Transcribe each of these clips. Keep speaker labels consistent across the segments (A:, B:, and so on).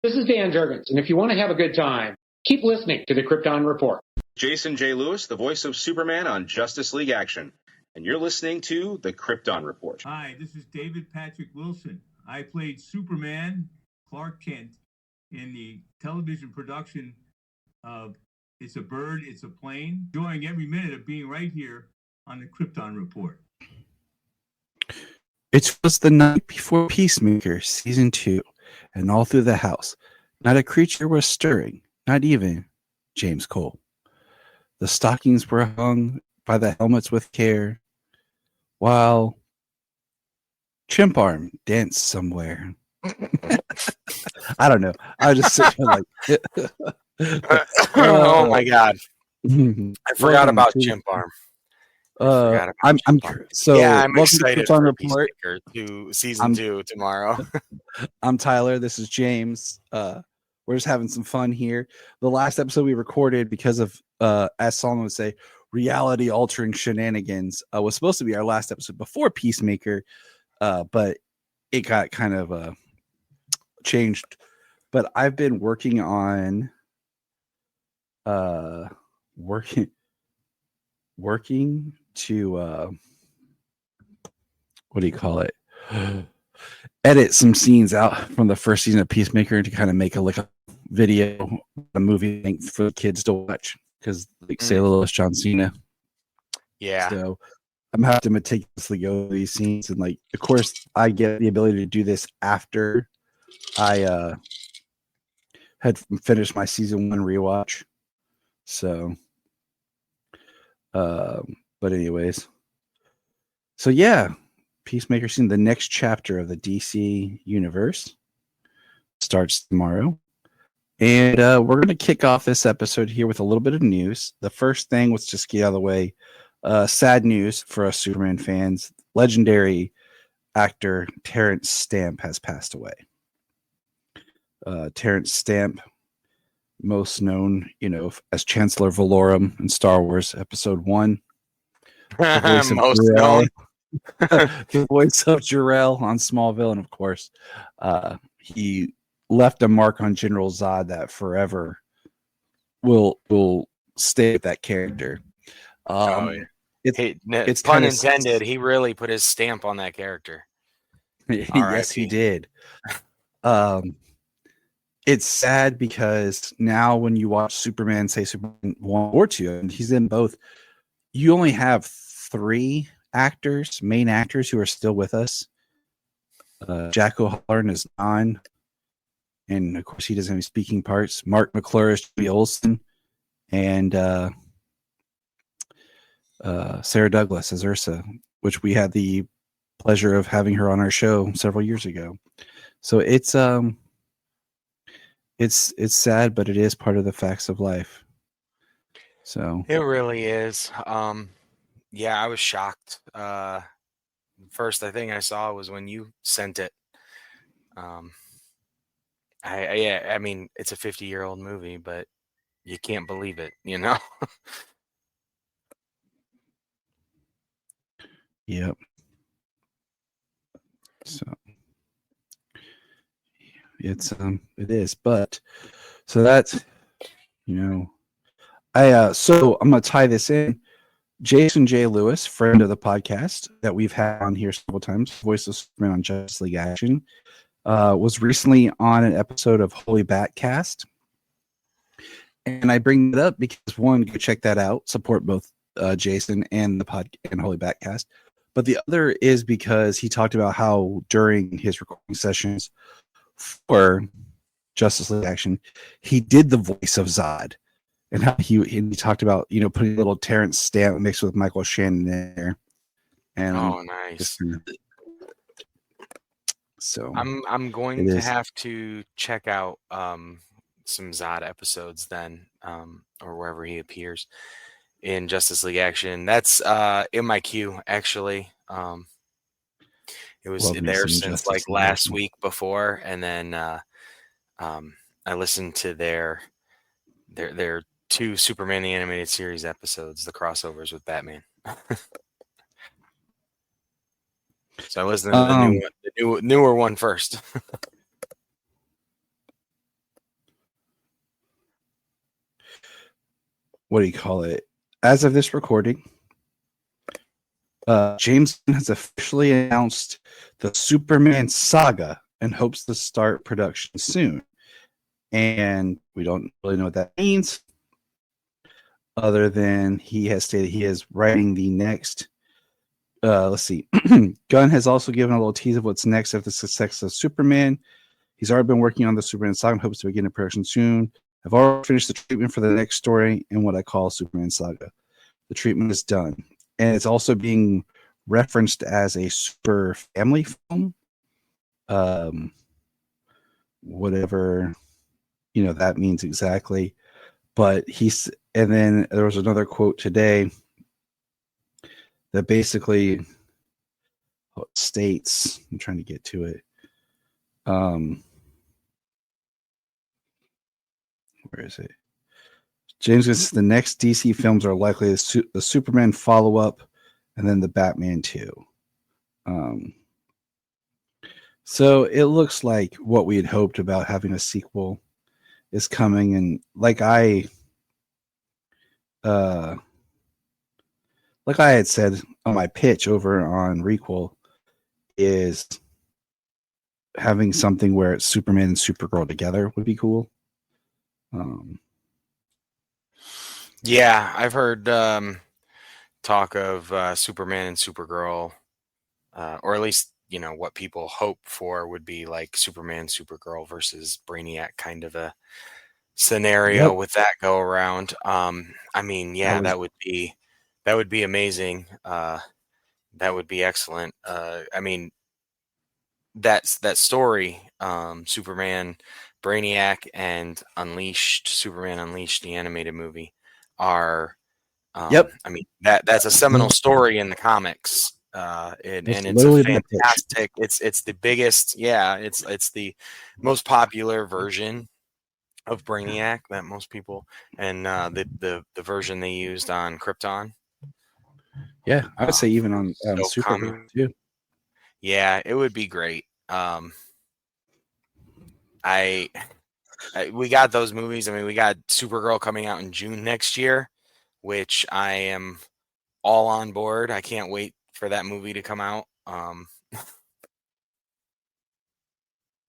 A: This is Dan Jurgens, and if you want to have a good time, keep listening to the Krypton Report.
B: Jason J. Lewis, the voice of Superman on Justice League Action, and you're listening to the Krypton Report.
C: Hi, this is David Patrick Wilson. I played Superman, Clark Kent, in the television production of It's a Bird, It's a Plane, enjoying every minute of being right here on the Krypton Report.
D: It was the night before Peacemaker Season 2, and all through the house, not a creature was stirring, not even James Cole. The stockings were hung by the helmets with care, while Chimp Arm danced somewhere. I don't know. I was just sitting like...
E: oh my God. I forgot about Chimp Arm.
D: I'm
E: excited for Peacemaker to season 2 tomorrow.
D: I'm Tyler. This is James. We're just having some fun here. The last episode we recorded, because of as Solomon would say, reality altering shenanigans, was supposed to be our last episode before Peacemaker, but it got kind of changed. But I've been working on working to what do you call it? Edit some scenes out from the first season of Peacemaker to kind of make a video, a movie length for the kids to watch, because like Sailor Lewis, John Cena.
E: Yeah.
D: So I'm having to meticulously go over these scenes, and like, of course, I get the ability to do this after I had finished my season 1 rewatch. So, but anyways, so yeah, Peacemaker scene, the next chapter of the DC universe starts tomorrow. And we're going to kick off this episode here with a little bit of news. The first thing, let's just get out of the way. Sad news for us Superman fans. Legendary actor Terrence Stamp has passed away. Terrence Stamp, most known, as Chancellor Valorum in Star Wars Episode 1. The voice of
E: most
D: Jor-El.
E: known.
D: The voice of Jor-El on Smallville, and of course, he left a mark on General Zod that forever will stay with that character.
E: It's pun intended. He really put his stamp on that character.
D: Yes, he did. It's sad because now when you watch Superman, say Superman 1 or 2, and he's in both, you only have 3 main actors who are still with us. Jack O'Halloran is on, and of course he doesn't have any speaking parts. Mark McClure is Jimmy Olsen, and Sarah Douglas as Ursa, which we had the pleasure of having her on our show several years ago. So it's sad, but it is part of the facts of life. So
E: it really is. Yeah, I was shocked. First thing I saw was when you sent it. I mean, it's a 50-year-old movie, but you can't believe it,
D: Yep. So it is, but so that's so I'm gonna tie this in. Jason J. Lewis, friend of the podcast that we've had on here several times, voice of Superman on Justice League Action, was recently on an episode of Holy Batcast. And I bring it up because, one, go check that out, support both Jason and the pod and Holy Batcast. But the other is because he talked about how during his recording sessions for Justice League Action, he did the voice of Zod. And how he talked about, putting a little Terrence Stamp mixed with Michael Shannon in there. And
E: nice.
D: So
E: I'm going to have to check out some Zod episodes then, or wherever he appears in Justice League Action. That's in my queue, actually. It was there since like last week before, and then I listened to their 2 Superman the Animated Series episodes, the crossovers with Batman. So I listened to the newer one first.
D: what do you call it? As of this recording, James Gunn has officially announced the Superman saga and hopes to start production soon. And we don't really know what that means, other than he has stated he is writing the next. Let's see. Gunn has also given a little tease of what's next after the success of Superman. He's already been working on the Superman saga and hopes to begin a production soon. I've already finished the treatment for the next story in what I call Superman saga. The treatment is done. And it's also being referenced as a super family film. Whatever, that means exactly. But and then there was another quote today that basically states, I'm trying to get to it. Where is it? James says the next DC films are likely the Superman follow-up and then the Batman 2. So it looks like what we had hoped about having a sequel is coming. And like I had said on my pitch over on Requel, is having something where it's Superman and Supergirl together would be cool.
E: Yeah, I've heard talk of Superman and Supergirl, or at least what people hope for would be like Superman, Supergirl versus Brainiac kind of a scenario with that go around. I mean, yeah, that would be amazing. That would be excellent. I mean, that story, Superman, Brainiac, and Superman Unleashed, the animated movie, are. I mean, that's a seminal story in the comics. And it's a fantastic. It's the biggest. Yeah, it's the most popular version of Brainiac that most people, and the version they used on Krypton.
D: Yeah, I would say even on Superman too.
E: Yeah, it would be great. We got those movies. I mean, we got Supergirl coming out in June next year, which I am all on board. I can't wait for that movie to come out.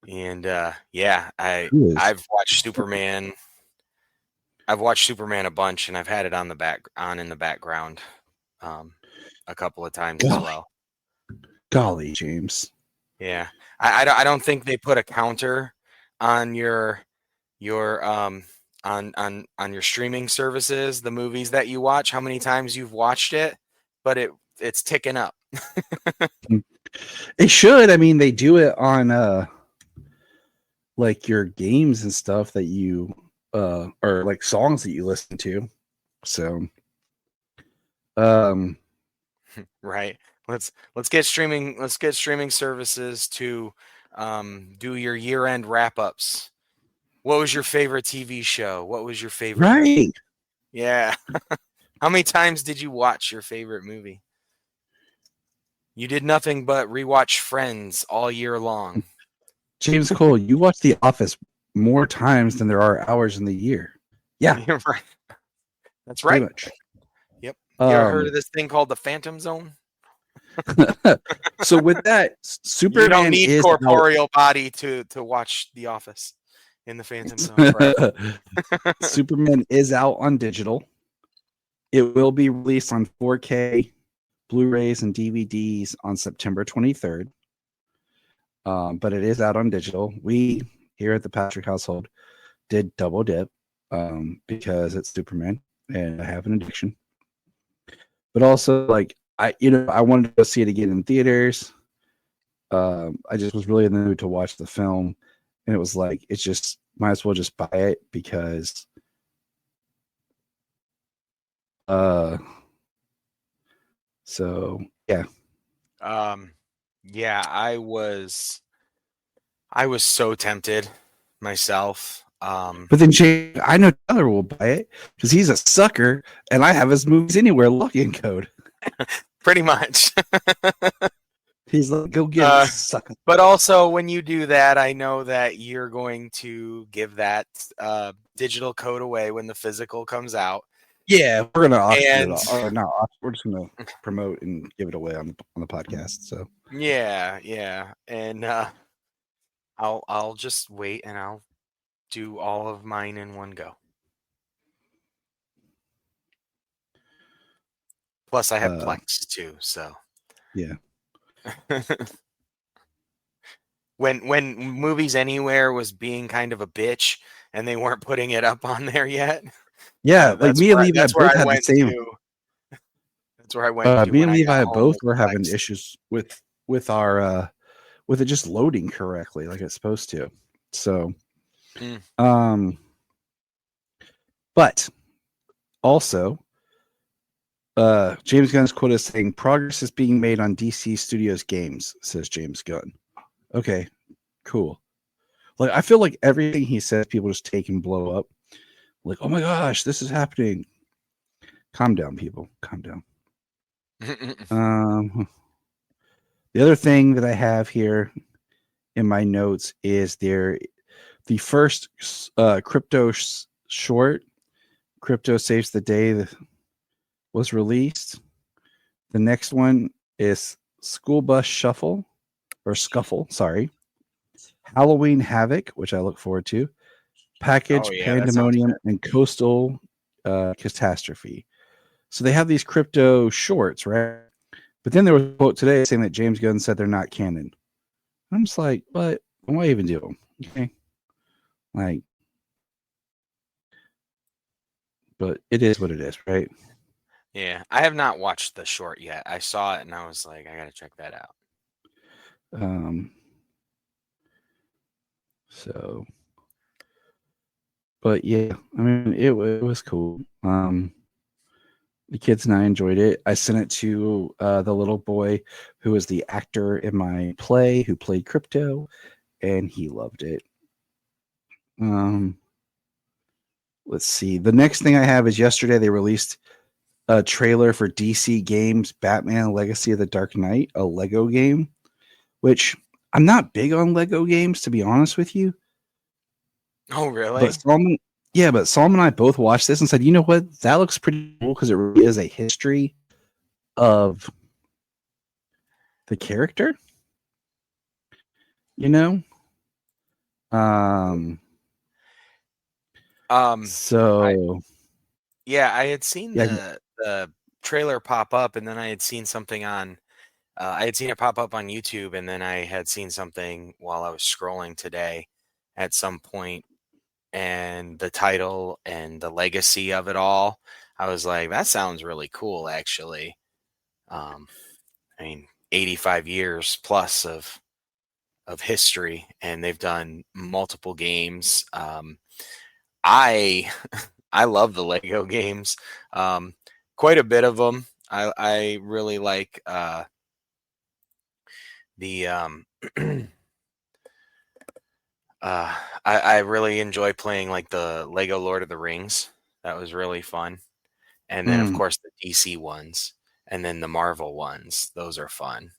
E: And yeah, I've watched Superman. I've watched Superman a bunch, and I've had it in the background a couple of times as well.
D: Golly, James.
E: Yeah, I don't think they put a counter on your on your streaming services, the movies that you watch, how many times you've watched it, but it's ticking up.
D: It should. I mean, they do it on like your games and stuff that you or like songs that you listen to. So
E: right. Let's get streaming services to do your year-end wrap-ups. What was your favorite TV show? What was your favorite movie? Yeah. How many times did you watch your favorite movie? You did nothing but rewatch Friends all year long.
D: James Cole, you watch The Office more times than there are hours in the year. Yeah.
E: You're right. That's right. Pretty much. Yep. You ever heard of this thing called the Phantom Zone?
D: So with that, Superman
E: you don't need corporeal body to watch The Office in the Phantom Zone. Right?
D: Superman is out on digital. It will be released on 4K, Blu-rays, and DVDs on September 23rd. But it is out on digital. We here at the Patrick household did double dip because it's Superman and I have an addiction. But also, like, I wanted to go see it again in theaters. I just was really in the mood to watch the film, and it was like, it's just might as well just buy it because so yeah.
E: Yeah, I was so tempted myself.
D: But then Jay, I know Tyler will buy it because he's a sucker, and I have his movies anywhere login code.
E: Pretty much.
D: He's like, go get it, sucker.
E: But also, when you do that, I know that you're going to give that digital code away when the physical comes out.
D: Yeah, we're gonna auction
E: And
D: it, or not. We're just gonna promote and give it away on the podcast. So
E: yeah, and I'll just wait and I'll do all of mine in one go. Plus, I have Plex too, so
D: yeah.
E: When Movies Anywhere was being kind of a bitch and they weren't putting it up on there yet.
D: Yeah, like me and Levi both had the same.
E: That's where I went to.
D: Me
E: when
D: and
E: I got
D: Levi
E: home
D: both
E: with
D: were having
E: Plex.
D: issues with our with it just loading correctly, like it's supposed to. So, but also, James Gunn's quote is saying progress is being made on DC Studios games, says James Gunn. Okay, cool. Like I feel like everything he says, people just take and blow up. Like, oh my gosh, this is happening. Calm down, people. Calm down. The other thing that I have here in my notes is the first crypto short, Crypto Saves the Day, that was released. The next one is School Bus Shuffle or Scuffle, sorry. Halloween Havoc, which I look forward to. Package Pandemonium and Coastal Catastrophe. So they have these crypto shorts, right? But then there was a quote today saying that James Gunn said they're not canon. I'm just like, what? Why even do them? Okay. Like, but it is what it is, right?
E: Yeah, I have not watched the short yet. I saw it and I was like, I gotta check that out.
D: So, but yeah, I mean, it was cool. The kids and I enjoyed it. I sent it to the little boy who was the actor in my play who played Crypto, and he loved it. Let's see. The next thing I have is yesterday they released a trailer for DC Games Batman Legacy of the Dark Knight, a Lego game, which I'm not big on Lego games, to be honest with you.
E: Oh, really?
D: But Solomon and I both watched this and said, you know what? That looks pretty cool because it really is a history of the character. You know? So
E: I had seen the trailer pop up, and then I had seen something on I had seen it pop up on YouTube, and then I had seen something while I was scrolling today at some point, and the title and the legacy of it all. I was like, that sounds really cool, actually. I mean, 85 years plus of history, and they've done multiple games. I I love the Lego games, quite a bit of them. I really like the I really enjoy playing like the Lego Lord of the Rings. That was really fun. And then of course the DC ones, and then the Marvel ones. Those are fun.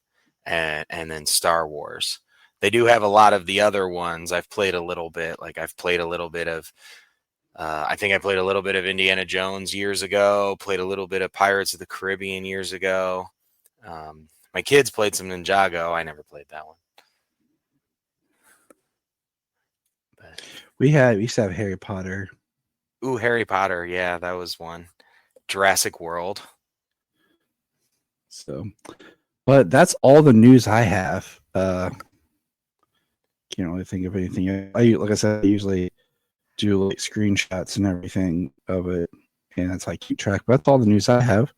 E: And then Star Wars. They do have a lot of the other ones. I've played a little bit. Like I've played a little bit of I think I played a little bit of Indiana Jones years ago, played a little bit of Pirates of the Caribbean years ago. My kids played some Ninjago. I never played that one. But
D: we used to have Harry Potter.
E: Ooh, Harry Potter. Yeah, that was one. Jurassic World.
D: So, but that's all the news I have. Can't really think of anything. Like I said, I usually do like screenshots and everything of it, and that's how I keep track. But that's all the news I have.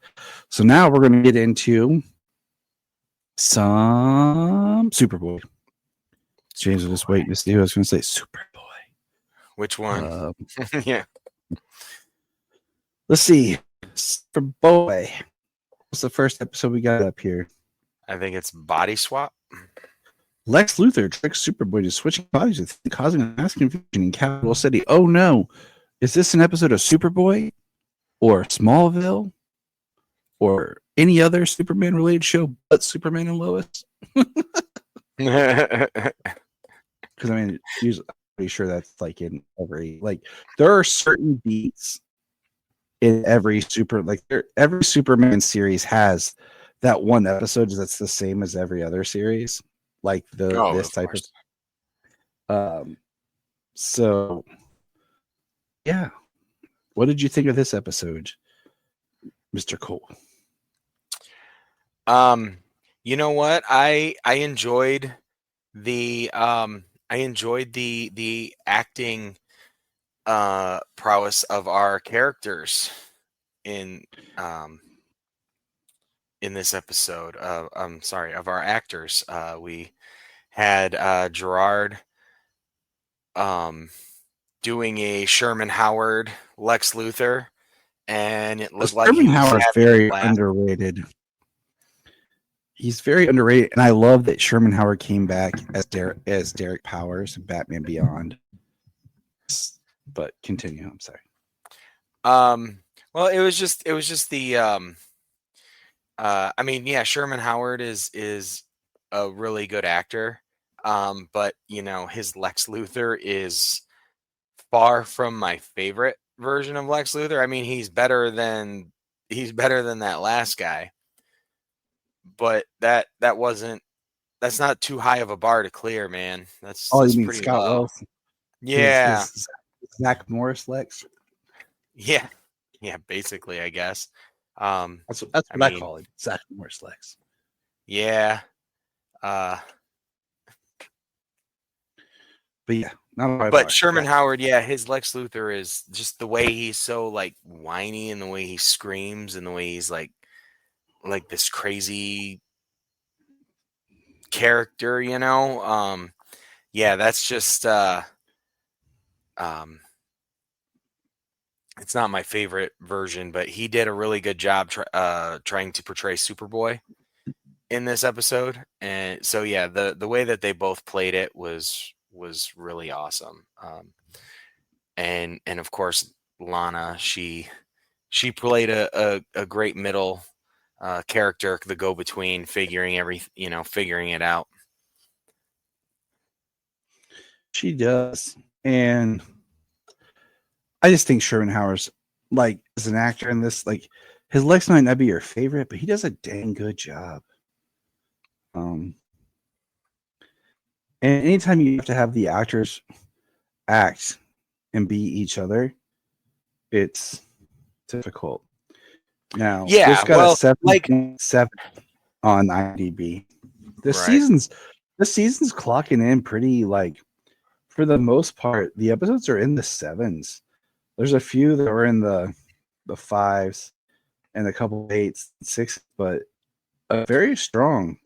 D: So now we're going to get into some Superboy. James was just waiting to see who I was going to say. Superboy.
E: Which one? Yeah.
D: Let's see. Superboy. What's the first episode we got up here?
E: I think it's Body Swap.
D: Lex Luthor tricks Superboy to switching bodies with causing a mass confusion in Capital City. Oh no. Is this an episode of Superboy? Or Smallville? Or any other Superman related show but Superman and Lois? Because I mean, usually I'm pretty sure that's like in every, like there are certain beats in every every Superman series has that one episode that's the same as every other series, like this type
E: course.
D: of. So, yeah, what did you think of this episode, Mr. Cole?
E: You know what? I enjoyed the the acting prowess of our characters in this episode. I'm sorry, of our actors. We had Gerard doing a Sherman Howard Lex Luthor, and it looked like he
D: Sherman
E: was
D: Howard's
E: having a
D: very
E: blast.
D: underrated. He's very underrated, and I love that Sherman Howard came back as Derek Powers in Batman Beyond. But continue. I'm sorry.
E: Well, it was just the I mean, yeah, Sherman Howard is a really good actor. But you know, his Lex Luthor is far from my favorite version of Lex Luthor. I mean, he's better than that last guy. But that's not too high of a bar to clear, man. That's
D: You mean
E: pretty
D: Scott
E: low.
D: Wells?
E: Yeah.
D: His Zach Morris Lex.
E: Yeah. Yeah, basically, I guess.
D: That's what I call it. Zach Morris Lex.
E: Yeah.
D: But yeah, not
E: but Sherman Howard, yeah, his Lex Luthor is just the way he's so like whiny and the way he screams and the way he's like this crazy character, you know. Yeah, that's just it's not my favorite version, but he did a really good job trying to portray Superboy in this episode. And so yeah, the way that they both played it was really awesome. And of course Lana, she played a great middle character, the go-between, figuring it out.
D: She does. And I just think Sherman Howard's, like, as an actor in this, like, his Lex might not be your favorite, but he does a dang good job. And anytime you have to have the actors act and be each other, it's difficult. Now,
E: Yeah,
D: this got
E: well,
D: a 7.7 on IMDb. This season's clocking in pretty, like, for the most part, the episodes are in the 7s. There's a few that are in the 5s and a couple of 8s, 6s, but a very strong.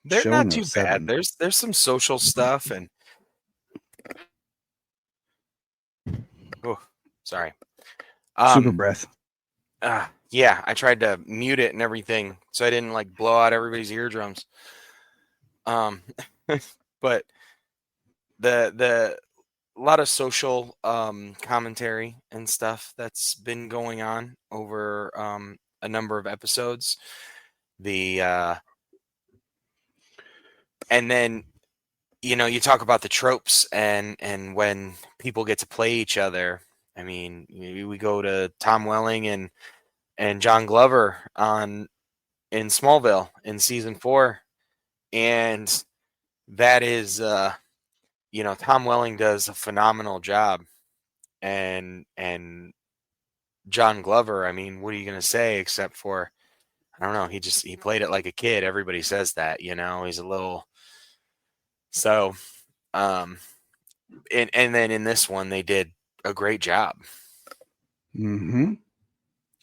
E: They're not too bad. There's some social stuff and sorry.
D: Super breath.
E: Yeah, I tried to mute it and everything so I didn't like blow out everybody's eardrums. But the a lot of social commentary and stuff that's been going on over a number of episodes. And then, you know, you talk about the tropes and when people get to play each other. I mean, we go to Tom Welling and John Glover in Smallville in season 4, and that is you know, Tom Welling does a phenomenal job, and John Glover, I mean, what are you going to say except for, I don't know, he played it like a kid. Everybody says that, you know, he's a little, so and then in this one they did a great job.
D: Mm-hmm.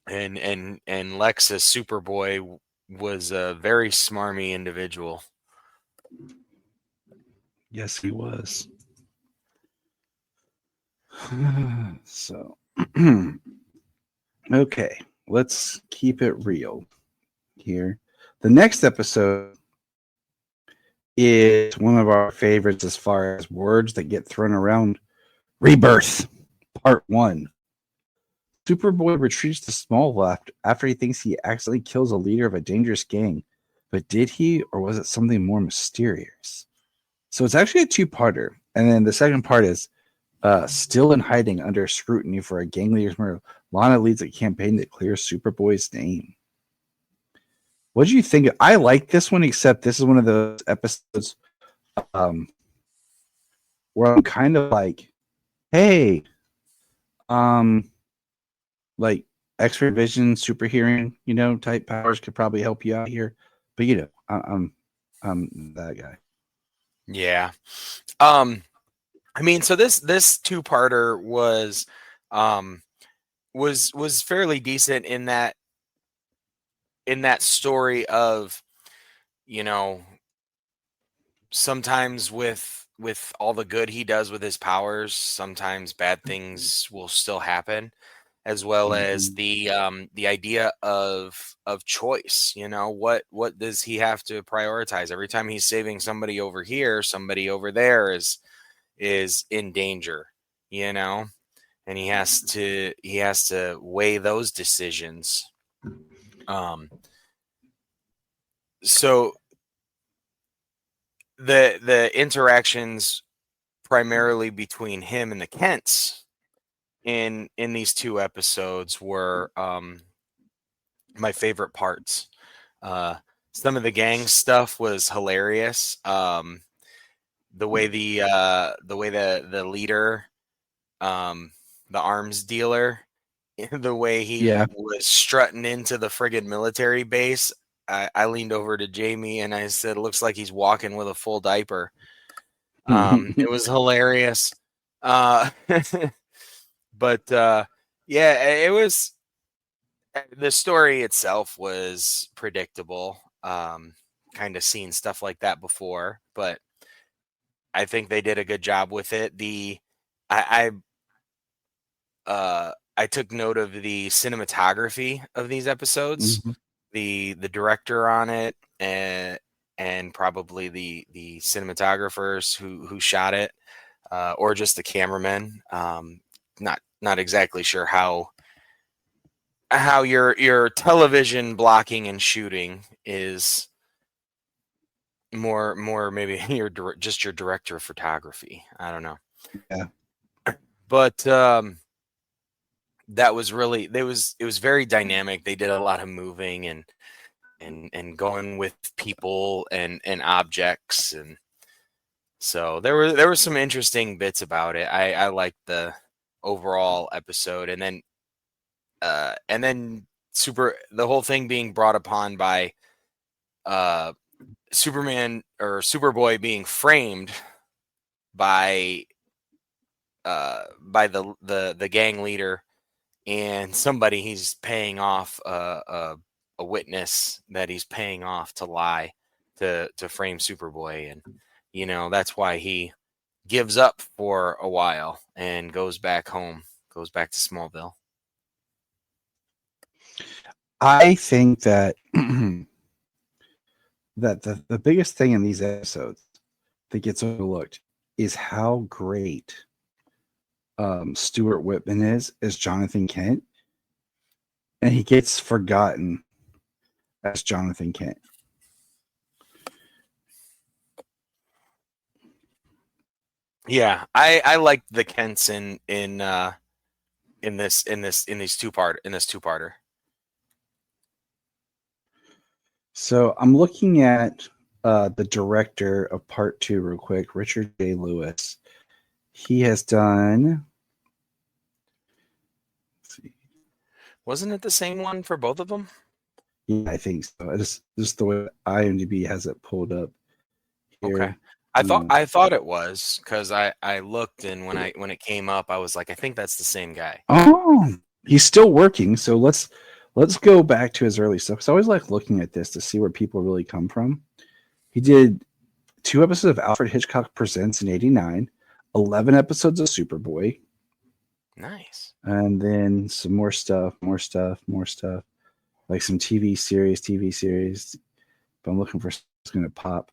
E: And Lex as Superboy was a very smarmy individual.
D: Yes, he was. So, okay, let's keep it real here. The next episode is one of our favorites as far as words that get thrown around. Rebirth, Part 1. Superboy retreats to Smallville after he thinks he accidentally kills a leader of a dangerous gang. But did he, or was it something more mysterious? So it's actually a 2-parter. And then the second part is Still in hiding under scrutiny for a gang leader's murder, Lana leads a campaign that clears Superboy's name. What do you think? I like this one, except this is one of those episodes where I'm kind of like, hey, like X-ray vision, super hearing, type powers could probably help you out here. But I'm that guy.
E: Yeah. I mean, so this two-parter was fairly decent in that story of, sometimes with all the good he does with his powers, sometimes bad things will still happen, as well as the idea of choice. What does he have to prioritize? Every time he's saving somebody over here, somebody over there is in danger, and he has to weigh those decisions. So the interactions primarily between him and the Kents in these two episodes were my favorite parts. Some of the gang stuff was hilarious. The way the leader, the arms dealer, the way he was strutting into the friggin' military base. I leaned over to Jamie and I said, "Looks like he's walking with a full diaper." It was hilarious. But yeah, it was. The story itself was predictable. Kind of seen stuff like that before, but I think they did a good job with it. I took note of the cinematography of these episodes, the director on it, and probably the cinematographers who shot it, or just the cameramen. Not exactly sure how your television blocking and shooting is more maybe your director of photography. I don't know.
D: Yeah.
E: But that was really it was very dynamic. They did a lot of moving and going with people and objects, and so there were some interesting bits about it. I liked the overall episode, and then the whole thing being brought upon by Superman or Superboy being framed by the gang leader and somebody he's paying off, a witness that he's paying off to lie to frame Superboy, and that's why he gives up for a while and goes back home, goes back to Smallville.
D: I think that that the biggest thing in these episodes that gets overlooked is how great Stuart Whitman is as Jonathan Kent, and he gets forgotten as Jonathan Kent.
E: Yeah, I like the Kents in this two-parter.
D: So I'm looking at the director of part 2 real quick, Richard J. Lewis. He has done. Let's see.
E: Wasn't it the same one for both of them?
D: Yeah, I think so. Just the way IMDb has it pulled up here.
E: Okay. I thought it was, because I looked, and when it came up, I was like, I think that's the same guy.
D: Oh, he's still working. So let's go back to his early stuff. Because I always like looking at this to see where people really come from. He did 2 episodes of Alfred Hitchcock Presents in '89, 11 episodes of Superboy.
E: Nice.
D: And then some more stuff, like some TV series. But I'm looking for something that's going to pop.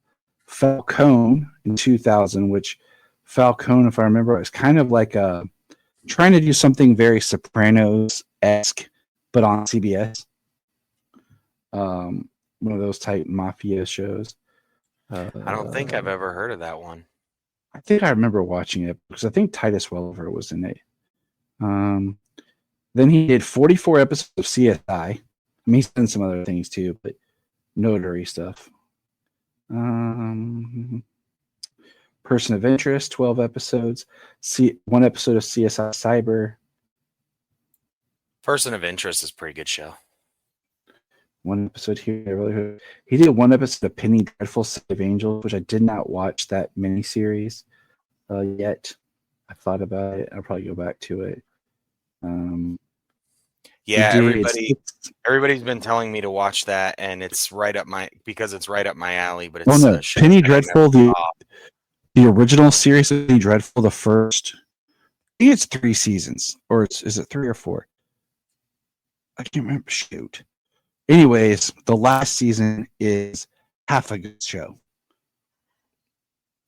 D: Falcone in 2000, which Falcone, if I remember, is kind of like trying to do something very Sopranos-esque, but on CBS. One of those type mafia shows.
E: I don't think I've ever heard of that one.
D: I think I remember watching it because I think Titus Welliver was in it. Then he did 44 episodes of CSI. I mean, he's done some other things too, but notary stuff. Person of Interest, 12 episodes. One episode of CSI Cyber.
E: Person of Interest is a pretty good show.
D: One episode here. He did one episode of Penny Dreadful Save Angels, which I did not watch that miniseries yet. I thought about it. I'll probably go back to it.
E: Yeah, everybody's been telling me to watch that, and it's right up my alley. But it's
D: Penny Dreadful, the original series of Penny Dreadful, the first. I think it's 3 seasons, or is it 3 or 4? I can't remember. Shoot. Anyways, the last season is half a good show.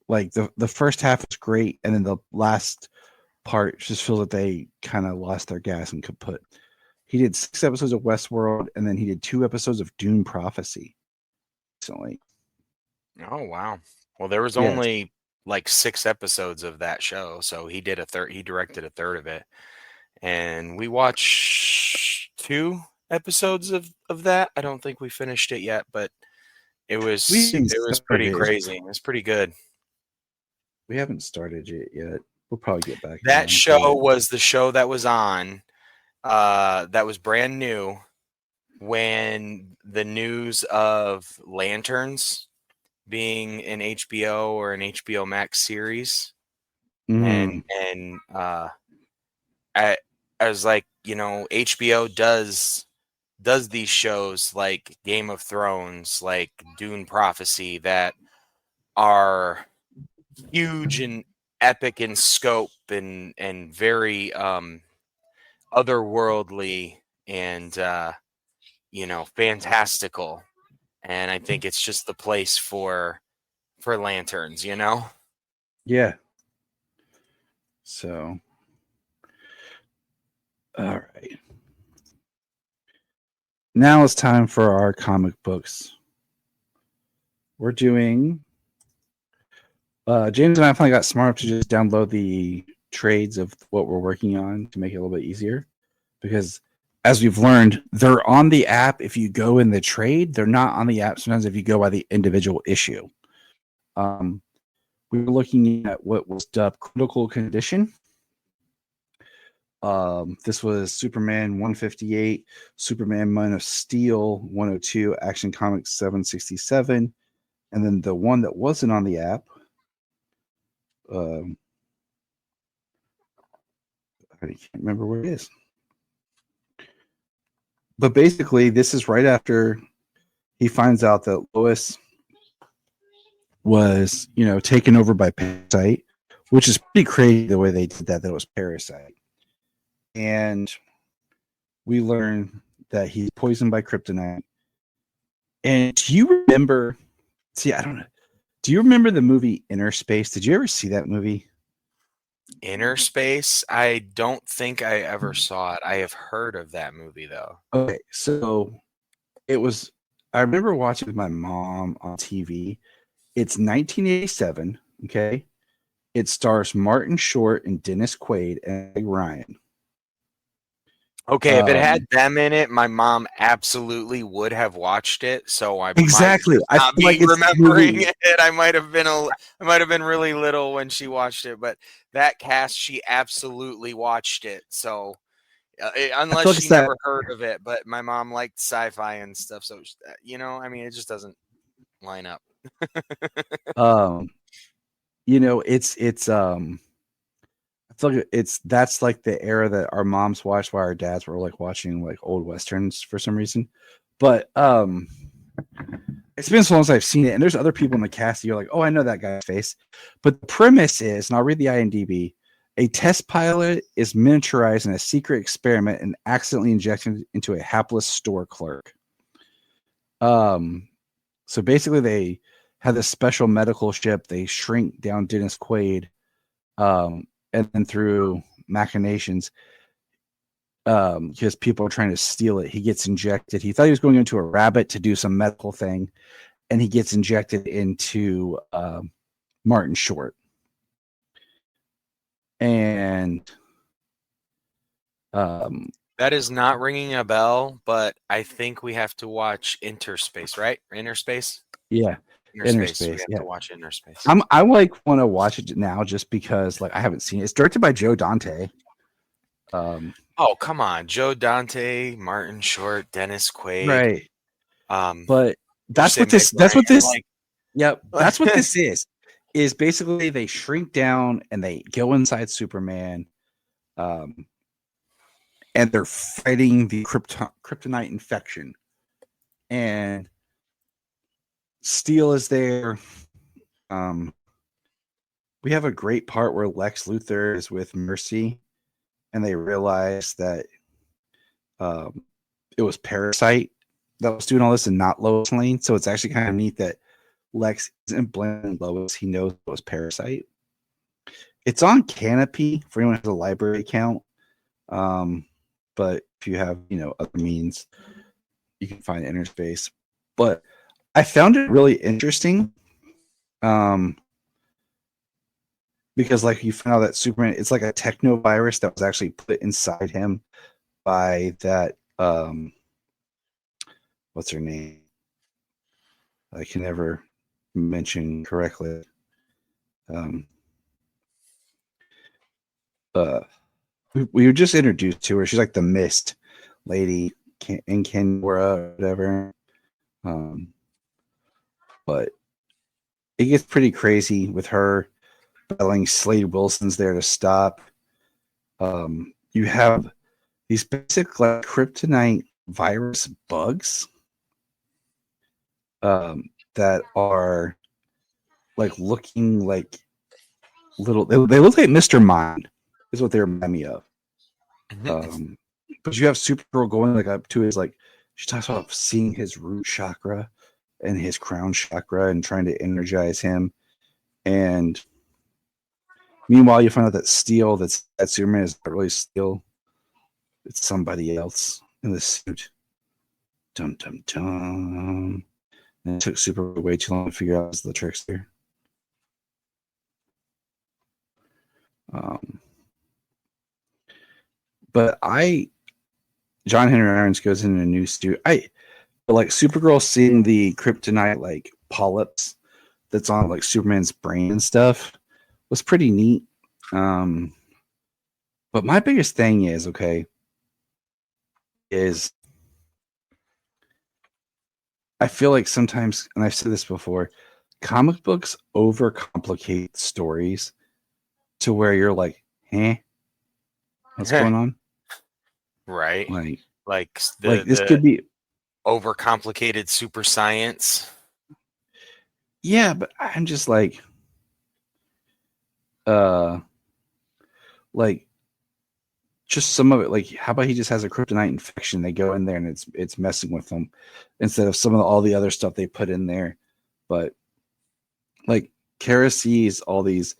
D: Like the first half is great, and then the last part just feels like they kind of lost their gas and could put. He did 6 episodes of Westworld, and then he did 2 episodes of Dune Prophecy recently.
E: Oh wow! Well, there was only like 6 episodes of that show, so he did he directed a third of it, and we watched 2 episodes of that. I don't think we finished it yet, but it was pretty crazy. It was pretty good.
D: We haven't started it yet. We'll probably get back.
E: That show was the show that was on. That was brand new when the news of Lanterns being an HBO or an HBO Max series, and I was like, HBO does these shows like Game of Thrones, like Dune Prophecy, that are huge and epic in scope and very otherworldly and fantastical, and I think it's just the place for Lanterns.
D: Yeah. So, all right. Now it's time for our comic books. We're doing. James and I finally got smart enough to just download the trades of what we're working on to make it a little bit easier, because as we've learned, they're on the app if you go in the trade. They're not on the app sometimes if you go by the individual issue. We were looking at what was dubbed Critical Condition. This was Superman 158, Superman Man of Steel 102, Action Comics 767, and then the one that wasn't on the app. I can't remember where it is. But basically, this is right after he finds out that Lois was, taken over by Parasite, which is pretty crazy the way they did that it was Parasite. And we learn that he's poisoned by kryptonite. And do you remember? See, I don't know. Do you remember the movie Inner Space? Did you ever see that movie?
E: Inner Space? I don't think I ever saw it. I have heard of that movie, though.
D: Okay, so I remember watching with my mom on TV. It's 1987, okay? It stars Martin Short and Dennis Quaid and Meg Ryan.
E: Okay, if it had them in it, my mom absolutely would have watched it. So I
D: exactly.
E: might not be remembering it. I might have been really little when she watched it, but that cast, she absolutely watched it. So unless she never heard of it, but my mom liked sci-fi and stuff. So it just doesn't line up.
D: It's I feel like that's like the era that our moms watched while our dads were like watching like old westerns for some reason. But it's been so long since I've seen it, and there's other people in the cast that you're like, oh, I know that guy's face. But the premise is, and I'll read the IMDb, a test pilot is miniaturized in a secret experiment and accidentally injected into a hapless store clerk. So basically they have this special medical ship. They shrink down Dennis Quaid, and then through machinations, because people are trying to steal it, he gets injected. He thought he was going into a rabbit to do some medical thing, and he gets injected into Martin Short. And
E: that is not ringing a bell, but I think we have to watch Interspace, right? Interspace?
D: yeah,
E: Interspace. We
D: Interspace.
E: have
D: Yeah,
E: to watch Interspace.
D: I like want to watch it now just because like I haven't seen it. It's directed by Joe Dante.
E: Oh, come on. Joe Dante, Martin Short, Dennis Quaid.
D: Right.
E: Um,
D: But that's what
E: Meg Ryan, like,
D: yep, that's what this is basically they shrink down and they go inside Superman, and they're fighting the kryptonite infection, and Steel is there. We have a great part where Lex Luthor is with Mercy, and they realize that it was Parasite that was doing all this and not Lois Lane. So it's actually kind of neat that Lex isn't blaming Lois. He knows it was Parasite. It's on Canopy for anyone who has a library account. But if you have, other means, you can find Interspace. But I found it really interesting. Because like you found out that Superman, it's like a technovirus that was actually put inside him by that what's her name? I can never mention correctly. We were just introduced to her. She's like the Mist lady in Kendora or whatever. But it gets pretty crazy with her battling Slade Wilson's there to stop. You have these basic like kryptonite virus bugs that are like looking like little. They look like Mr. Mind is what they remind me of. But you have Supergirl going like up to his like she talks about seeing his root chakra and his crown chakra and trying to energize him. And meanwhile, you find out that Steel, that Superman is not really Steel. It's somebody else in the suit. Dum dum dum. And it took Superman way too long to figure out the trickster. But John Henry Irons goes in a new studio. But like Supergirl seeing the kryptonite like polyps that's on like Superman's brain and stuff was pretty neat. But my biggest thing is I feel like sometimes, and I've said this before, comic books overcomplicate stories to where you're like, what's going on?
E: Right. Like
D: this could be
E: overcomplicated super science.
D: Yeah, but I'm just like just some of it, like how about he just has a kryptonite infection? They go in there and it's messing with them instead of some of all the other stuff they put in there. But like Kara sees all these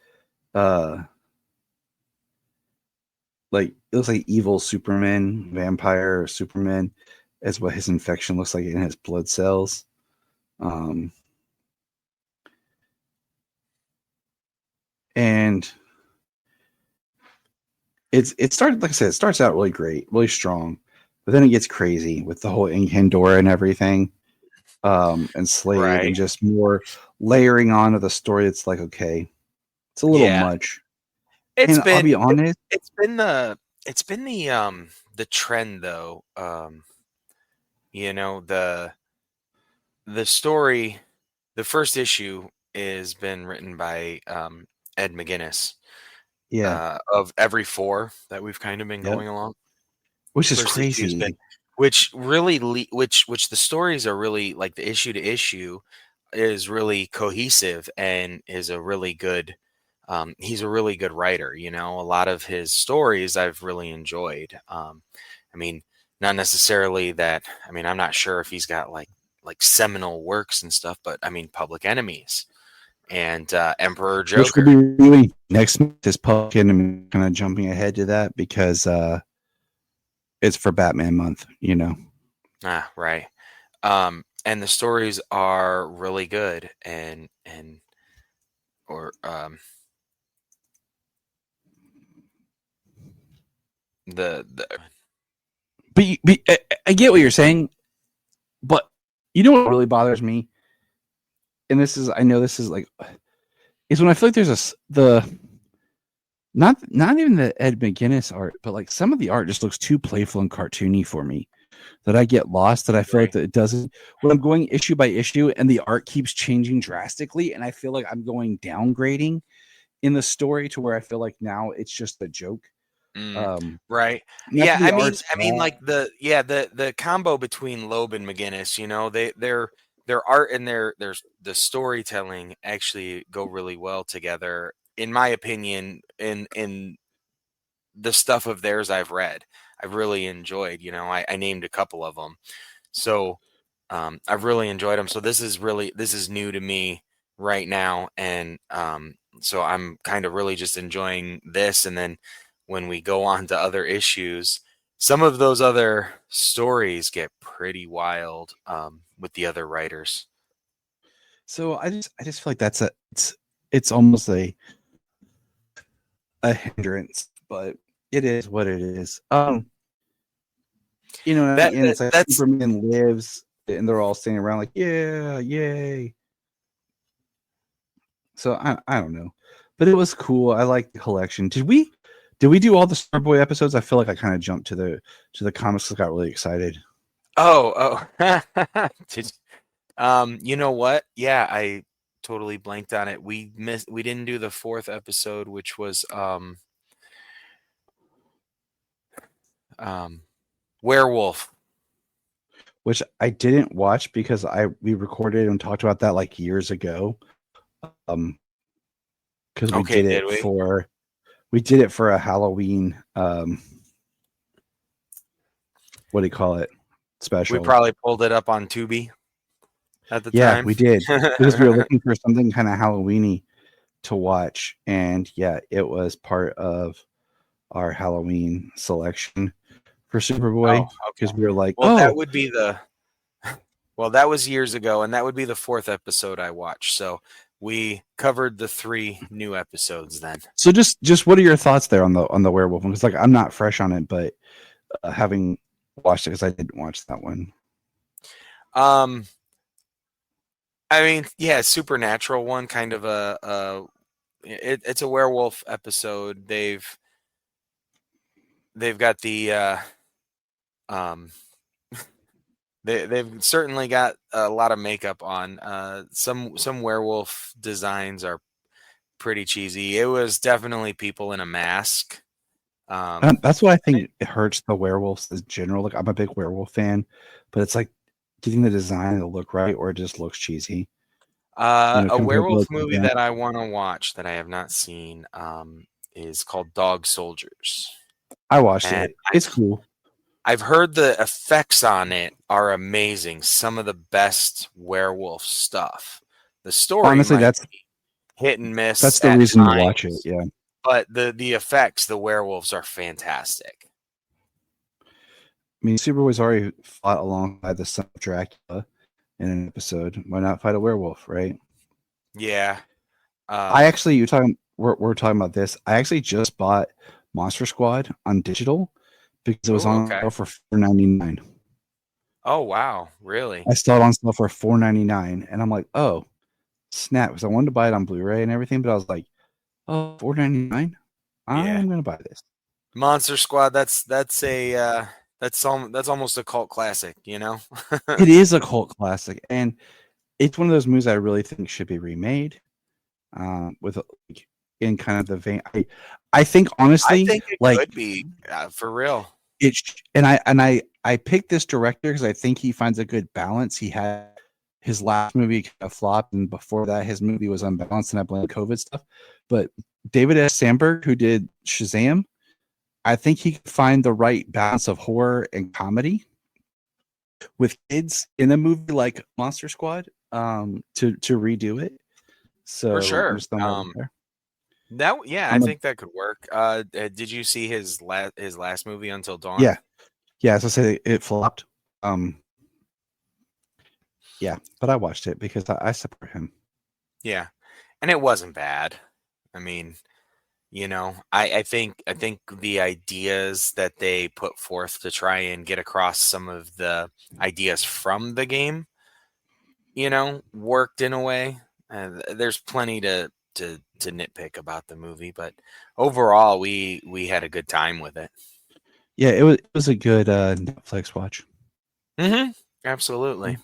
D: like it looks like evil Superman, vampire Superman is what his infection looks like in his blood cells. And it started, like I said, it starts out really great, really strong, but then it gets crazy with the whole Incandora and everything, and Slade, and just more layering on of the story. It's like, okay, it's a little much. I'll be honest,
E: it's been the trend though. The story, the first issue has been written by Ed McGuinness. Of every 4 that we've kind of been going along,
D: which is crazy.
E: Which really, which the stories are really like the issue to issue is really cohesive and is a really good. He's a really good writer. A lot of his stories I've really enjoyed. I mean, not necessarily that. I mean, I'm not sure if he's got like seminal works and stuff, but I mean, Public Enemies and Emperor Joker,
D: which we'll be reviewing next month. Is Public Enemy, kind of jumping ahead to that because it's for Batman month,
E: right. And the stories are really good
D: I get what you're saying, but you know what really bothers me, and I know this is like, is when I feel like there's not even the Ed McGuinness art, but like some of the art just looks too playful and cartoony for me, that I get lost, that I feel like that it doesn't, when I'm going issue by issue and the art keeps changing drastically, and I feel like I'm going downgrading in the story to where I feel like now it's just a joke.
E: Right. Yeah. I mean, like the combo between Loeb and McGuinness, their art and the storytelling actually go really well together, in my opinion. In the stuff of theirs I've read, I've really enjoyed. I named a couple of them, so I've really enjoyed them. So this is new to me right now, and so I'm kind of really just enjoying this. And then when we go on to other issues, some of those other stories get pretty wild with the other writers.
D: So I just feel like it's almost a hindrance, but it is what it is. It's like Superman lives, and they're all standing around like, yeah, yay. So I don't know, but it was cool. I like the collection. Did we do all the Starboy episodes? I feel like I kind of jumped to the comics. Got really excited.
E: Oh. You know what? Yeah, I totally blanked on it. We didn't do the 4th episode, which was Werewolf,
D: which I didn't watch because we recorded and talked about that like years ago. Because we did it for a Halloween what do you call it, special.
E: We probably pulled it up on Tubi at the time.
D: Yeah, we did, because we were looking for something kind of Halloweeny to watch, and yeah, it was part of our Halloween selection for Superboy, because we were like,
E: that would be that was years ago, and that would be the 4th episode I watched. So we covered the 3 new episodes then.
D: So just what are your thoughts there on the werewolf one? Because like I'm not fresh on it, but having watched it, because I didn't watch that one.
E: I mean, yeah, supernatural one, kind of it's a werewolf episode. They've got the they've certainly got a lot of makeup on. Some werewolf designs are pretty cheesy. It was definitely people in a mask.
D: That's what I think it hurts the werewolves in general. Like I'm a big werewolf fan, but it's like getting the design to look right, or it just looks cheesy.
E: A werewolf movie that I want to watch that I have not seen is called Dog Soldiers.
D: I watched it. It's cool.
E: I've heard the effects on it are amazing. Some of the best werewolf stuff. The story, honestly, that's hit and miss.
D: That's the reason to watch it. Yeah.
E: But the effects, the werewolves are fantastic.
D: I mean, Superboy's already fought alongside the son of Dracula in an episode. Why not fight a werewolf, right?
E: Yeah.
D: We're talking about this. I actually just bought Monster Squad on digital because it was on sale for $4.99.
E: Oh wow, really?
D: I saw it on sale for $4.99, and I'm like, oh snap! Because I wanted to buy it on Blu-ray and everything, but I was like, oh, $4.99. I'm gonna buy this.
E: Monster Squad. That's almost a cult classic, you know.
D: It is a cult classic, and it's one of those movies I really think should be remade. With in kind of the vein, I think honestly,
E: it could be for real.
D: I picked this director because I think he finds a good balance. He had his last movie kind of flopped, and before that, his movie was unbalanced, and I blame COVID stuff. But David S. Sandberg, who did Shazam, I think he could find the right balance of horror and comedy with kids in a movie like Monster Squad to redo it. So
E: for sure. I think that could work. Did you see his last movie, Until Dawn?
D: Yeah. As I say, it flopped. Yeah, but I watched it because I support him.
E: Yeah, and it wasn't bad. I mean, I think the ideas that they put forth to try and get across some of the ideas from the game, worked in a way. There's plenty to nitpick about the movie, but overall, we had a good time with it.
D: Yeah, it was a good Netflix watch.
E: Mm-hmm. Absolutely.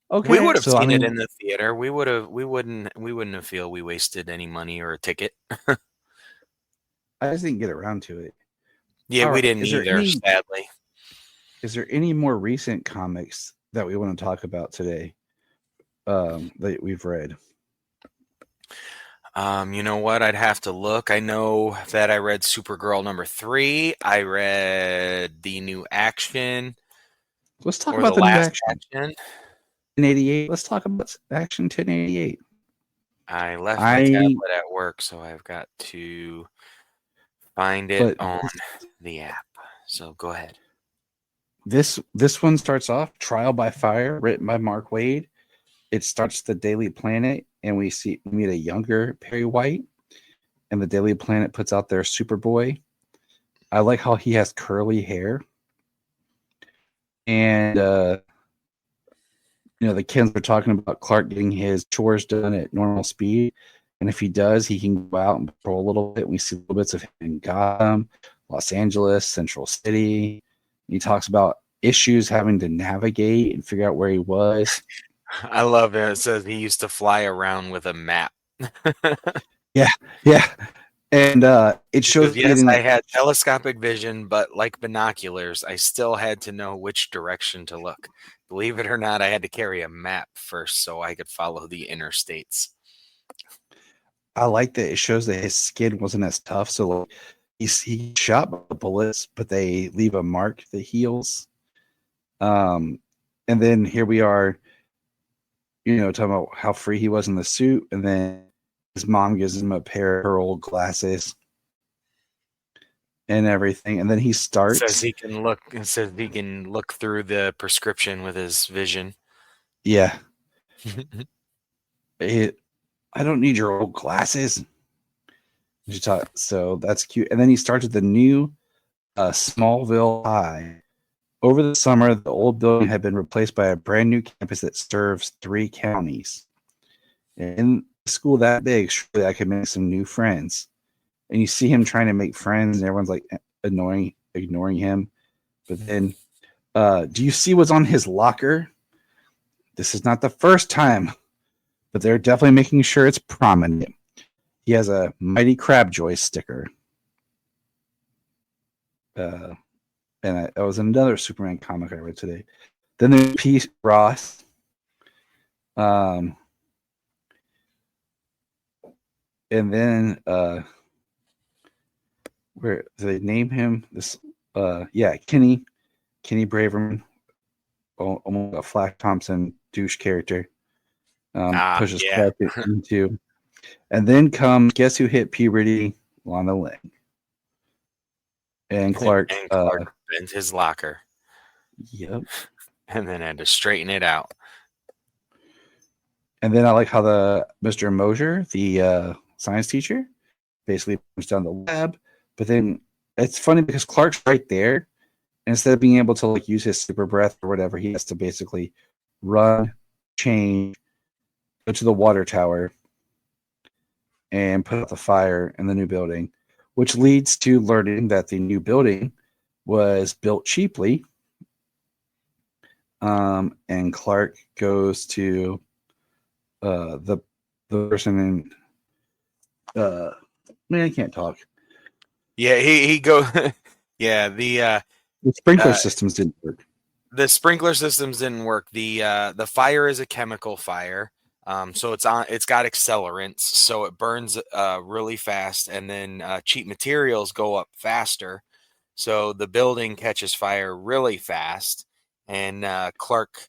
D: Okay,
E: We would have
D: so
E: seen it in the theater. We wouldn't have feel we wasted any money or a ticket.
D: I just didn't get around to it.
E: Yeah,
D: All
E: we
D: right,
E: didn't either, sadly.
D: Is there any more recent comics that we want to talk about today that we've read?
E: You know what? I'd have to look. I know that I read Supergirl #3. I read the new Action.
D: Let's talk
E: Or
D: about
E: the
D: the new
E: last
D: Action.
E: Action.
D: 1088. Let's talk about Action 1088.
E: I left my tablet at work, so I've got to find it on the app. So go ahead.
D: This one starts off Trial by Fire, written by Mark Waid. It starts the Daily Planet, and we meet a younger Perry White, and the Daily Planet puts out their Superboy. I like how he has curly hair, and the kids are talking about Clark getting his chores done at normal speed, and if he does, he can go out and patrol a little bit. We see little bits of him in Gotham, Los Angeles, Central City. He talks about issues having to navigate and figure out where he was.
E: I love it. It says he used to fly around with a map.
D: Yeah. And it shows
E: yes, I had telescopic vision, but like binoculars, I still had to know which direction to look. Believe it or not, I had to carry a map first so I could follow the interstates.
D: I like that it shows that his skin wasn't as tough. So like, he shot by bullets, but they leave a mark that heals. And then here we are, talking about how free he was in the suit, and then his mom gives him a pair of her old glasses and everything, and then he starts.
E: It says he can look through the prescription with his vision.
D: Yeah. I don't need your old glasses. So that's cute. And then he starts with the new Smallville High. Over the summer, the old building had been replaced by a brand new campus that serves 3 counties. In a school that big, surely I could make some new friends. And you see him trying to make friends, and everyone's like ignoring him. But then, do you see what's on his locker? This is not the first time, but they're definitely making sure it's prominent. He has a Mighty Crabjoy sticker. And that was another Superman comic I read today. Then there's Pete Ross. And then where do they name him? This Kenny Braverman, almost a Flash Thompson douche character. Pushes Clark into, and then comes guess who hit puberty? Lana Lang. And Clark
E: bent his locker.
D: Yep.
E: And then had to straighten it out.
D: And then I like how the Mr. Mosier, the science teacher, basically comes down the lab. But then it's funny because Clark's right there. And instead of being able to like use his super breath or whatever, he has to basically run, change, go to the water tower, and put out the fire in the new building, which leads to learning that the new building was built cheaply. And Clark goes to the person in man, I can't talk.
E: Yeah, he go. Yeah, the
D: sprinkler systems didn't work.
E: The sprinkler systems didn't work. The fire is a chemical fire. So it's got accelerants, so it burns really fast, and then cheap materials go up faster. So the building catches fire really fast, and Clark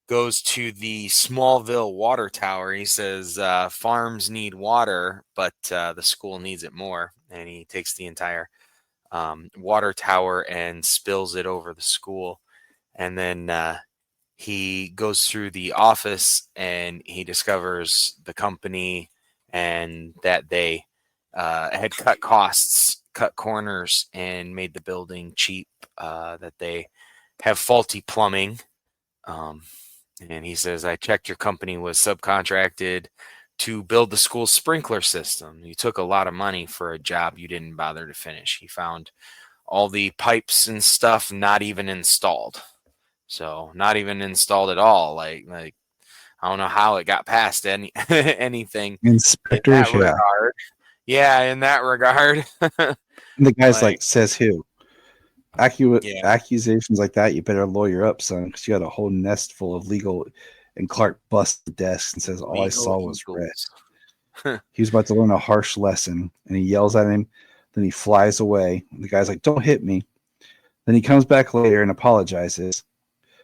E: goes to the Smallville water tower. He says farms need water, but the school needs it more, and he takes the entire water tower and spills it over the school, and then he goes through the office and he discovers the company and that they had cut costs, cut corners, and made the building cheap. That they have faulty plumbing. And he says, I checked your company was subcontracted to build the school sprinkler system. You took a lot of money for a job you didn't bother to finish. He found all the pipes and stuff not even installed. So not even installed at all. Like I don't know how it got past anything
D: Inspectors,
E: in that regard. Yeah, in that regard.
D: And the guy's like, says who? Accusations like that, you better lawyer up, son, because you got a whole nest full of legal. And Clark busts the desk and says, all legal I saw was red. He was about to learn a harsh lesson, and he yells at him. Then he flies away. And the guy's like, don't hit me. Then he comes back later and apologizes.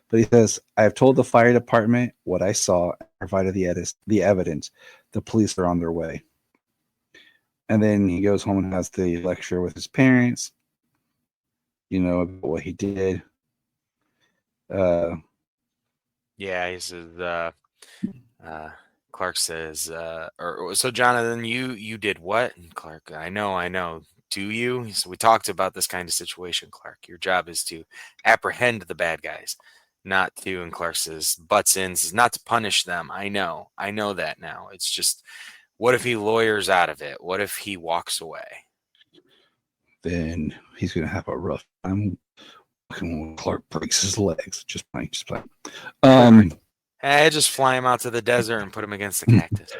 D: But he says, I have told the fire department what I saw and provided the evidence. The police are on their way. And then he goes home and has the lecture with his parents, about what he did.
E: Yeah, he says, Clark says, so Jonathan, you did what? And Clark, I know. Do you? He said, we talked about this kind of situation, Clark. Your job is to apprehend the bad guys, not to, and Clark says, butts in, says, not to punish them. I know that now. It's just, what if he lawyers out of it? What if he walks away?
D: Then he's going to have a rough time when Clark breaks his legs. Just playing.
E: Just fly him out to the desert and put him against the cactus.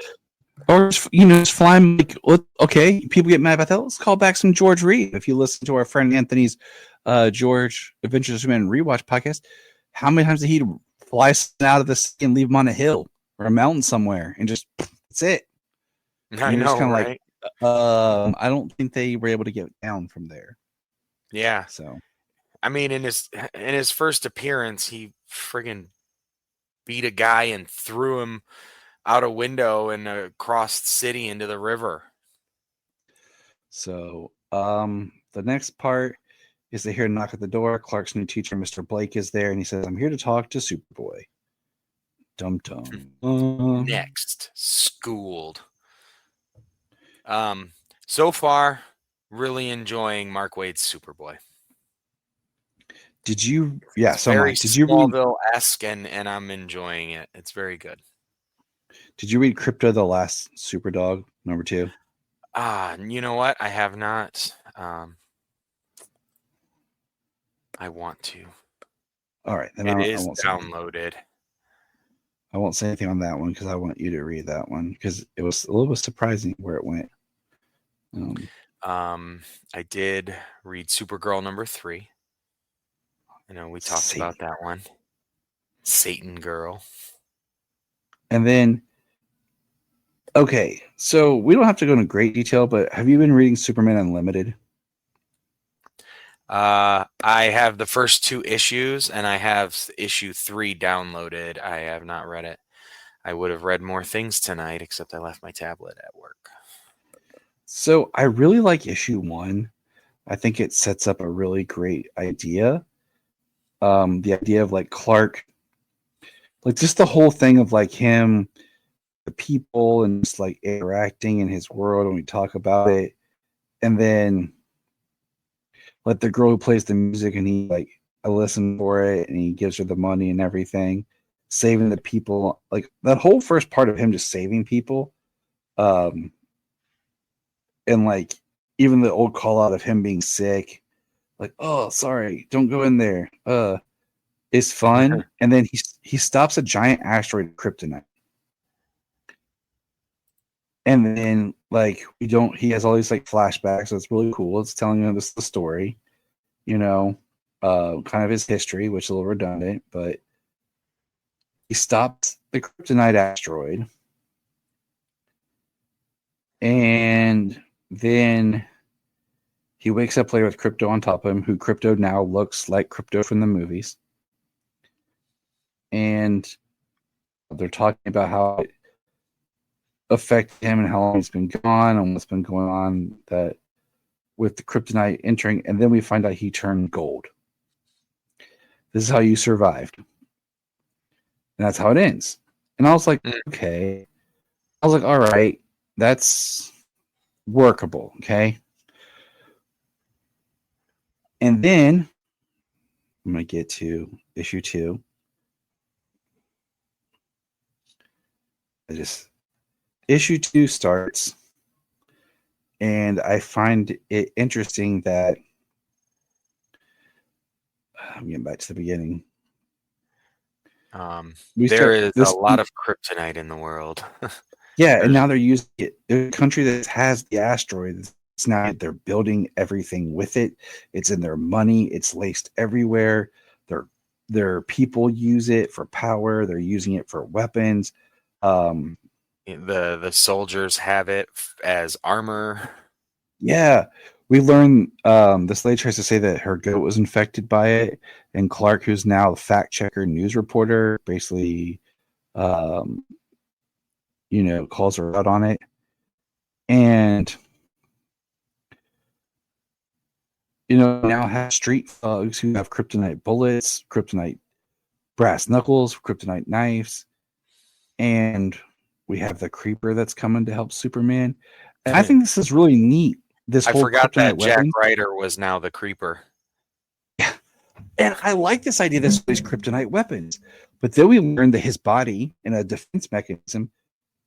D: Or, just fly him. Okay, people get mad about that. Let's call back some George Reed. If you listen to our friend Anthony's George Adventures of Superman Rewatch podcast, how many times did he fly out of the sea and leave him on a hill or a mountain somewhere and just, that's it?
E: I know, right?
D: I don't think they were able to get down from there.
E: Yeah.
D: So,
E: I mean, in his first appearance, he friggin' beat a guy and threw him out a window and across the city into the river.
D: So, the next part is they hear a knock at the door. Clark's new teacher, Mr. Blake, is there, and he says, I'm here to talk to Superboy. Dum-dum.
E: Next, schooled. So far, really enjoying Mark Waid's Superboy.
D: Did you? Yeah,
E: it's very Smallville-esque, and I'm enjoying it. It's very good.
D: Did you read Crypto the Last Superdog #2?
E: You know what? I have not. I want to.
D: All right, then
E: it is downloaded.
D: I won't say anything on that one because I want you to read that one because it was a little bit surprising where it went.
E: I did read Supergirl #3. We talked about that one. Satan Girl.
D: And then, okay, so we don't have to go into great detail, but have you been reading Superman Unlimited?
E: I have the first 2 issues, and I have issue 3 downloaded. I have not read it. I would have read more things tonight, except I left my tablet at work.
D: So I really like issue 1. I think it sets up a really great idea. The idea of like Clark, like just the whole thing of like him, the people, and just like interacting in his world, and we talk about it, and then like the girl who plays the music, and he like I listen for it, and he gives her the money and everything, saving the people, like that whole first part of him just saving people, and like even the old call out of him being sick, like, oh sorry, don't go in there, is fun. And then he stops a giant asteroid kryptonite. And then like he has all these like flashbacks, so it's really cool. It's telling him the story, kind of his history, which is a little redundant, but he stops the kryptonite asteroid. And then he wakes up later with Crypto on top of him, who Crypto now looks like Crypto from the movies. And they're talking about how it affected him and how long he's been gone and what's been going on that with the kryptonite entering. And then we find out he turned gold. This is how you survived. And that's how it ends. And I was like, okay. I was like, all right, that's workable. Okay. And then I'm going to get to issue 2. Issue 2 starts, and I find it interesting that I'm getting back to the beginning.
E: There is a lot of kryptonite in the world.
D: Yeah, and now they're using it. There's a country that has the asteroid. It's now they're building everything with it. It's in their money. It's laced everywhere. Their people use it for power. They're using it for weapons.
E: The soldiers have it as armor.
D: Yeah, we learned this lady tries to say that her goat was infected by it, and Clark, who's now the fact checker news reporter, basically, calls her out on it. And now have street thugs who have kryptonite bullets, kryptonite brass knuckles, kryptonite knives, and we have the creeper that's coming to help Superman. And I think this is really neat.
E: I forgot that Jack Ryder was now the creeper.
D: Yeah, and I like this idea that these kryptonite weapons, but then we learned that his body, in a defense mechanism,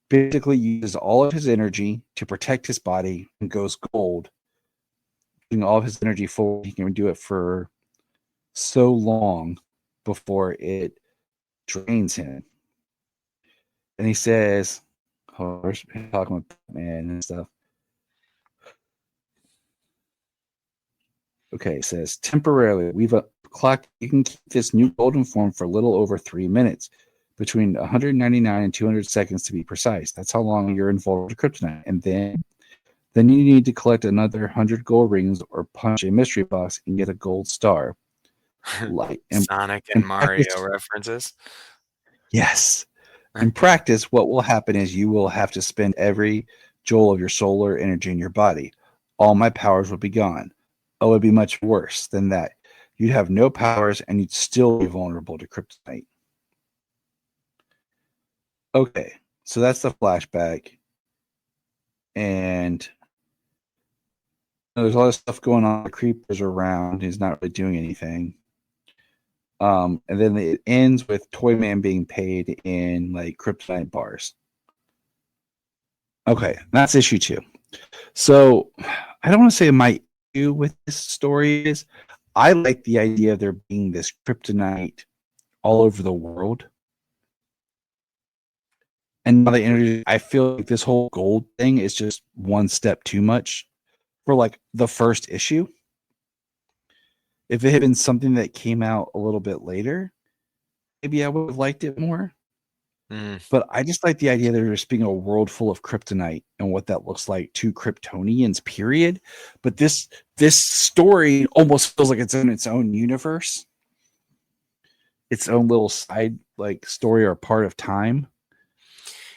D: basically uses all of his energy to protect his body and goes gold. Putting all of his energy forward, he can do it for so long before it drains him. And he says, we're talking with Batman and stuff. Okay, it says, temporarily, we've a clock. You can keep this new golden form for a little over 3 minutes, between 199 and 200 seconds to be precise. That's how long you're invulnerable to kryptonite. And then you need to collect another 100 gold rings or punch a mystery box and get a gold star.
E: Sonic and Mario references.
D: Yes. In practice, what will happen is you will have to spend every joule of your solar energy in your body. All my powers will be gone. Oh, it would be much worse than that. You'd have no powers and you'd still be vulnerable to kryptonite. Okay, so that's the flashback. And there's a lot of stuff going on. The creeper's around. He's not really doing anything. And then it ends with Toyman being paid in like kryptonite bars. Okay, that's issue 2. So I don't want to say my issue with this story is I like the idea of there being this kryptonite all over the world. And now I feel like this whole gold thing is just one step too much for like the first issue. If it had been something that came out a little bit later, maybe I would have liked it more. But I just like the idea that there's being a world full of kryptonite and what that looks like to Kryptonians, period. But this story almost feels like it's in its own universe, its own little side like story or part of time.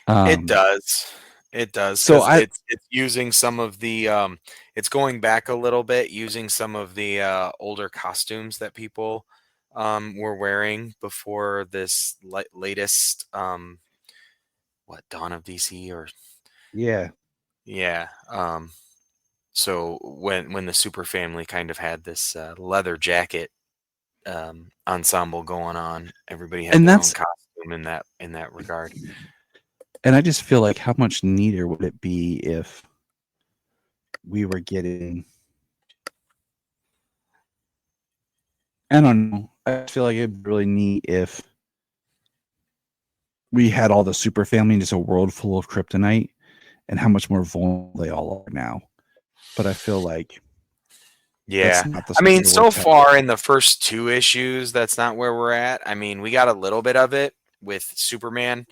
E: It does. So it's using some of the it's going back a little bit, using some of the older costumes that people were wearing before this latest Dawn of DC or so when the Super Family kind of had this leather jacket ensemble going on, everybody had their own costume in that regard.
D: And I just feel like how much neater would it be if we were getting, I don't know, I feel like it'd be really neat if we had all the Super Family in just a world full of kryptonite and how much more vulnerable they all are now. But I feel like
E: I mean, so far in the first 2 issues, that's not where we're at. I mean, we got a little bit of it with Superman.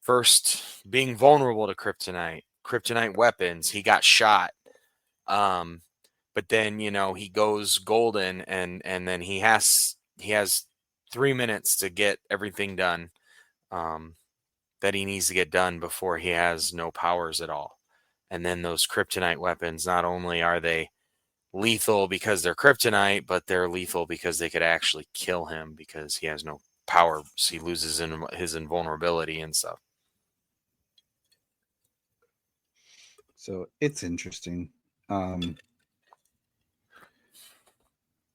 E: First, being vulnerable to kryptonite weapons, he got shot. But then, he goes golden and then he has 3 minutes to get everything done that he needs to get done before he has no powers at all. And then those kryptonite weapons, not only are they lethal because they're kryptonite, but they're lethal because they could actually kill him because he has no power. So he loses his invulnerability and stuff.
D: So it's interesting.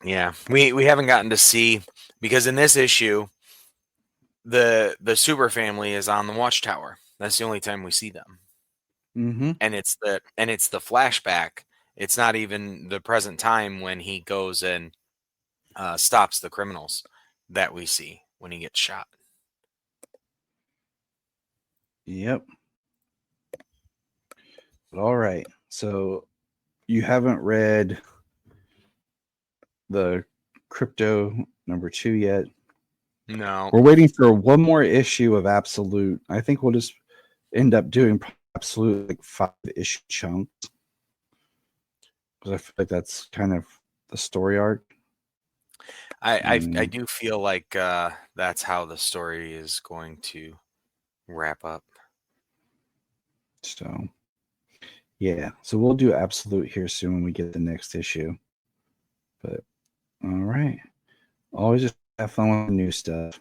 E: Yeah, we haven't gotten to see, because in this issue, the super family is on the watchtower. That's the only time we see them.
D: Mm-hmm.
E: And it's the flashback. It's not even the present time when he goes and stops the criminals that we see when he gets shot.
D: Yep. All right. So you haven't read the Crypto #2 yet.
E: No.
D: We're waiting for one more issue of Absolute. I think we'll just end up doing Absolute like 5-issue chunks, because I feel like that's kind of the story arc.
E: I do feel like that's how the story is going to wrap up.
D: So yeah, so we'll do Absolute here soon when we get the next issue. But all right, always just have fun with the new stuff.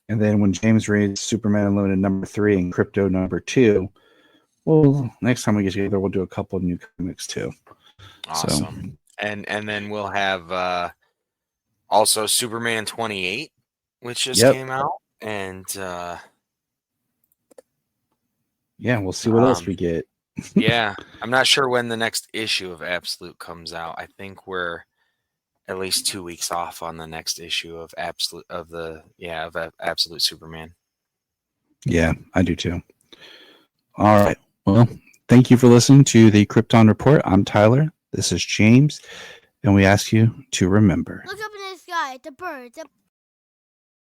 D: And then when James reads Superman Unlimited #3 and Crypto #2, well, next time we get together, we'll do a couple of new comics too.
E: Awesome. So, and then we'll have also Superman 28, which just came out, and
D: yeah, we'll see what else we get.
E: Yeah, I'm not sure when the next issue of Absolute comes out. I think we're at least 2 weeks off on the next issue of Absolute Superman.
D: Yeah, I do too. All right. Well, thank you for listening to the Krypton Report. I'm Tyler. This is James, and we ask you to remember.
F: Look up in the sky at the birds.